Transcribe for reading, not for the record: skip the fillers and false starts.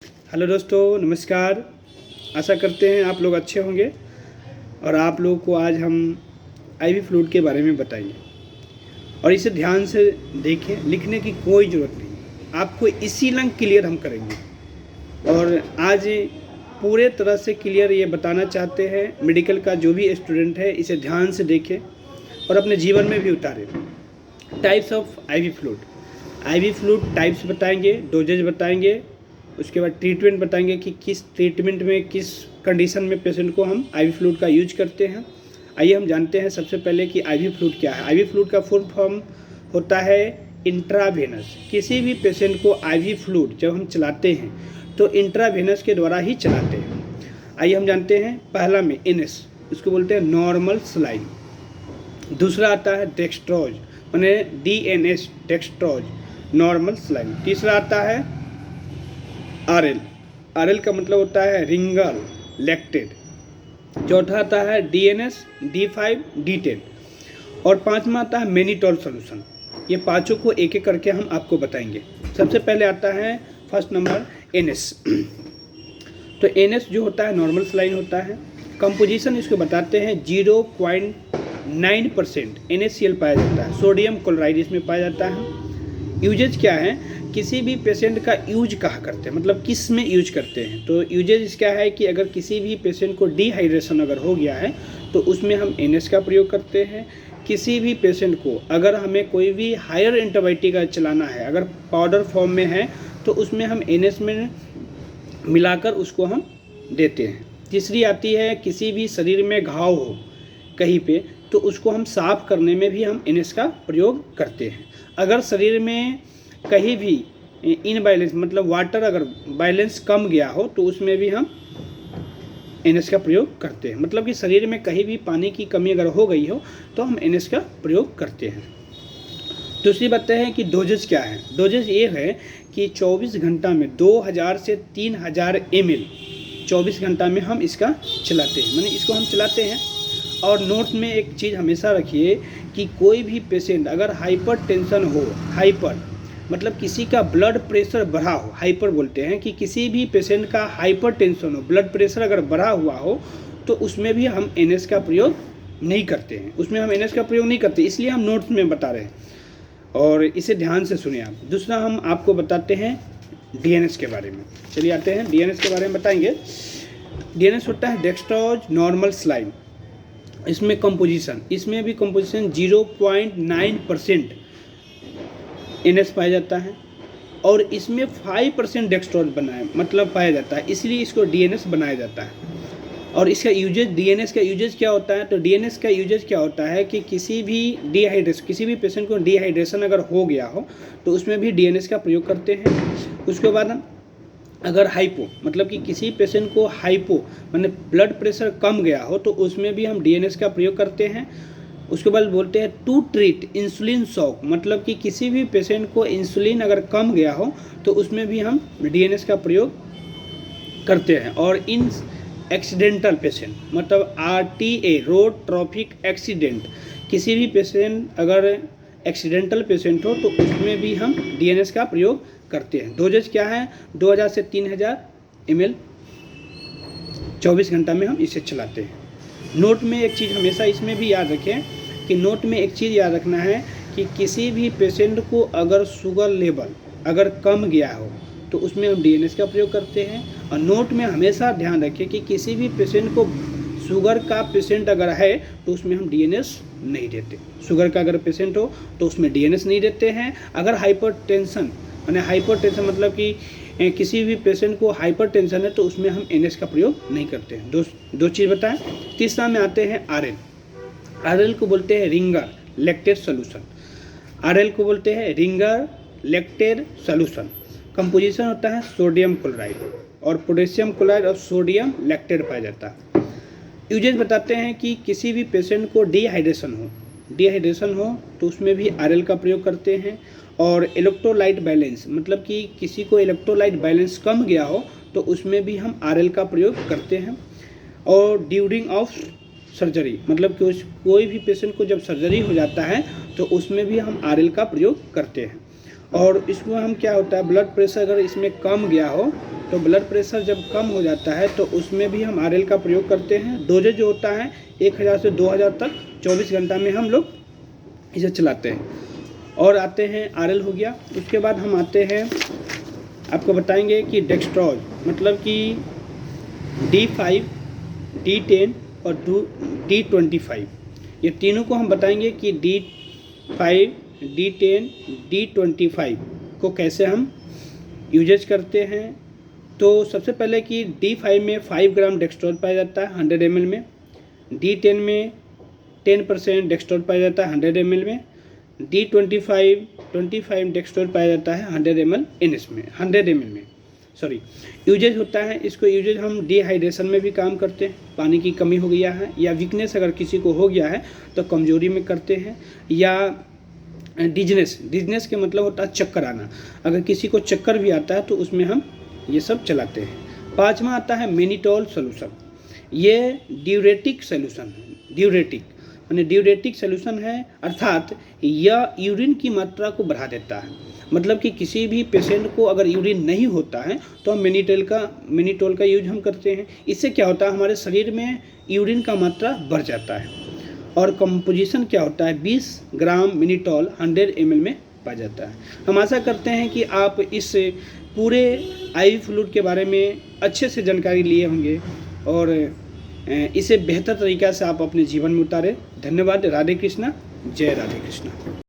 Hello दोस्तों, नमस्कार। आशा करते हैं आप लोग अच्छे होंगे और आप लोगों को आज हम आईवी फ्लूइड के बारे में बताएंगे और इसे ध्यान से देखें। लिखने की कोई ज़रूरत नहीं, आपको इसी लंग क्लियर हम करेंगे और आज पूरे तरह से क्लियर ये बताना चाहते हैं। मेडिकल का जो भी स्टूडेंट है इसे ध्यान से देखें और अपने जीवन में भी उतारें। Types of IV fluid types बताएंगे, डोजेज बताएंगे, उसके बाद ट्रीटमेंट बताएंगे कि किस ट्रीटमेंट में किस कंडीशन में पेशेंट को हम आईवी फ्लूइड का यूज करते हैं। आइए हम जानते हैं सबसे पहले कि आईवी फ्लूइड क्या है। आईवी फ्लूइड का फुल फॉर्म होता है इंट्रावेनस। किसी भी पेशेंट को आईवी फ्लूइड जब हम चलाते हैं तो इंट्रावेनस के द्वारा ही चलाते हैं। आइए हम जानते हैं। पहला में एनएस, इसको बोलते हैं नॉर्मल सलाइन। दूसरा आता है डेक्स्ट्रोज, माने डीएनएस, डेक्स्ट्रोज, नॉर्मल सलाइन। तीसरा आता है आरएल। आरएल का मतलब होता है रिंगल लैक्टेड। चौथा आता है डीएनएस, D5, D10 और पांचवा आता है मैनिटोल सॉल्यूशन। ये पांचों को एक एक करके हम आपको बताएंगे। सबसे पहले आता है फर्स्ट नंबर एनएस। तो एनएस जो होता है नॉर्मल सलाइन होता है। कंपोजिशन इसको बताते हैं 0.9% NaCl पाया जाता है। सोडियम क्लोराइड इसमें पाया जाता है। यूजेज क्या है, किसी भी पेशेंट का यूज कहाँ करते हैं, मतलब किस में यूज करते हैं। तो यूजेज क्या है कि अगर किसी भी पेशेंट को डिहाइड्रेशन अगर हो गया है तो उसमें हम एनएस का प्रयोग करते हैं। किसी भी पेशेंट को अगर हमें कोई भी हायर एंटीबायोटिक चलाना है, अगर पाउडर फॉर्म में है तो उसमें हम एनएस में मिलाकर उसको हम देते हैं। तीसरी आती है किसी भी शरीर में घाव हो कहीं पे तो उसको हम साफ़ करने में भी हम एनएस का प्रयोग करते हैं। अगर शरीर में कहीं भी इनबैलेंस मतलब वाटर अगर बैलेंस कम गया हो तो उसमें भी हम एनएस का प्रयोग करते हैं। मतलब कि शरीर में कहीं भी पानी की कमी अगर हो गई हो तो हम एनएस का प्रयोग करते हैं। दूसरी बात है कि डोजेज क्या है। डोजेज ये है कि 24 घंटा में 2000 से 3000 ml 24 घंटा में हम इसका चलाते हैं, माने इसको हम चलाते हैं। और नोट्स में एक चीज़ हमेशा रखिए कि कोई भी पेशेंट अगर हाइपर टेंशन हो, हाइपर मतलब किसी का ब्लड प्रेशर बढ़ा हो, हाइपर बोलते हैं कि किसी भी पेशेंट का हाइपर टेंशन हो, ब्लड प्रेशर अगर बढ़ा हुआ हो तो उसमें भी हम एनएस का प्रयोग नहीं करते हैं। उसमें हम एनएस का प्रयोग नहीं करते, इसलिए हम नोट्स में बता रहे हैं और इसे ध्यान से सुनिए आप। दूसरा हम आपको बताते हैं डीएनएस के बारे में। चलिए आते हैं डीएनएस के बारे में बताएंगे। डीएनएस होता है डेक्स्ट्रोज नॉर्मल सलाइन। इसमें कंपोजिशन, इसमें भी कंपोजिशन 0.9% एनएस पाया जाता है और इसमें 5% डेक्स्ट्रोज बनाया मतलब पाया जाता है, इसलिए इसको डीएनएस बनाया जाता है। और इसका यूजेज, डीएनएस का यूजेज क्या होता है, तो डीएनएस का यूजेज क्या होता है कि किसी भी पेशेंट को डिहाइड्रेशन अगर हो गया हो तो उसमें भी डीएनएस का प्रयोग करते हैं। उसके बाद अगर हाइपो मतलब कि किसी पेशेंट को हाइपो माने ब्लड प्रेशर कम गया हो तो उसमें भी हम डीएनएस का प्रयोग करते हैं। उसके बाद बोलते हैं टू ट्रीट इंसुलिन शॉक, मतलब कि किसी भी पेशेंट को इंसुलिन अगर कम गया हो तो उसमें भी हम डीएनएस का प्रयोग करते हैं। और इन एक्सीडेंटल पेशेंट मतलब RTA रोड ट्रैफिक एक्सीडेंट, किसी भी पेशेंट अगर एक्सीडेंटल पेशेंट हो तो उसमें भी हम डीएनएस का प्रयोग करते हैं। डोजेज क्या है, 2000 से 3000 ml 24 घंटा में हम इसे चलाते हैं। नोट में एक चीज़ हमेशा इसमें भी याद रखें कि नोट में एक चीज़ याद रखना है कि किसी भी पेशेंट को अगर शुगर लेवल अगर कम गया हो तो उसमें हम डीएनएस का प्रयोग करते हैं। और नोट में हमेशा ध्यान रखें कि किसी भी पेशेंट को शुगर का पेशेंट अगर है तो उसमें हम डीएनएस नहीं देते। शुगर का अगर पेशेंट हो तो उसमें डीएनएस नहीं देते हैं। अगर हाइपरटेंशन मतलब कि किसी भी पेशेंट को हाइपर टेंशन है तो उसमें हम एनएस का प्रयोग नहीं करते हैं। दो चीज़ बताएं। तीसरा में आते हैं आरएल। आरएल को बोलते हैं रिंगर लैक्टेड सॉल्यूशन। आरएल को बोलते हैं रिंगर लैक्टेड सॉल्यूशन। कंपोजिशन होता है सोडियम क्लोराइड और पोटेशियम क्लोराइड और सोडियम लैक्टेड पाया जाता है। यूजेज बताते हैं कि किसी भी पेशेंट को डिहाइड्रेशन हो तो उसमें भी आरएल का प्रयोग करते हैं। और इलेक्ट्रोलाइट बैलेंस मतलब कि किसी को इलेक्ट्रोलाइट बैलेंस कम गया हो तो उसमें भी हम आरएल का प्रयोग करते हैं। और ड्यूरिंग ऑफ सर्जरी मतलब कि कोई भी पेशेंट को जब सर्जरी हो जाता है तो उसमें भी हम आरएल का प्रयोग करते हैं। और इसमें हम क्या होता है, ब्लड प्रेशर अगर इसमें कम गया हो तो ब्लड प्रेशर जब कम हो जाता है तो उसमें भी हम RL का प्रयोग करते हैं। डोजेज जो होता है 1000 से 2000 तक 24 घंटा में हम लोग इसे चलाते हैं। और आते हैं RL हो गया। उसके बाद हम आते हैं, आपको बताएंगे कि डेक्स्ट्रोज मतलब कि D5, D10 और D25, ये तीनों को हम बताएंगे कि D5, D10, D25 को कैसे हम यूजेज करते हैं। तो सबसे पहले कि D5 में 5 ग्राम डेक्स्ट्रोज पाया जाता है 100 ml में, D10 में 10% डेक्स्ट्रोज पाया जाता है 100 ml में, D25 डेक्स्ट्रोज पाया जाता है 100 ml में सॉरी यूजेज होता है। इसको यूजेज हम डिहाइड्रेशन में भी काम करते हैं, पानी की कमी हो गया है या वीकनेस अगर किसी को हो गया है तो कमजोरी में करते हैं, या डिजनेस के मतलब होता है चक्कर आना, अगर किसी को चक्कर भी आता है तो उसमें हम ये सब चलाते हैं। 5वां आता है मेनिटोल सोल्यूशन, ये ड्यूरेटिक सोल्यूशन है। ड्यूरेटिक सोल्यूशन है अर्थात यह यूरिन की मात्रा को बढ़ा देता है। मतलब कि किसी भी पेशेंट को अगर यूरिन नहीं होता है तो हम मेनिटोल का यूज हम करते हैं। इससे क्या होता है, हमारे शरीर में यूरिन का मात्रा बढ़ जाता है। और कंपोजिशन क्या होता है, 20 ग्राम मेनिटोल 100 ml में पाया जाता है। हम आशा करते हैं कि आप इस पूरे IV फ्लूइड के बारे में अच्छे से जानकारी लिए होंगे और इसे बेहतर तरीक़ा से आप अपने जीवन में उतारें। धन्यवाद। राधे कृष्णा, जय राधे कृष्णा।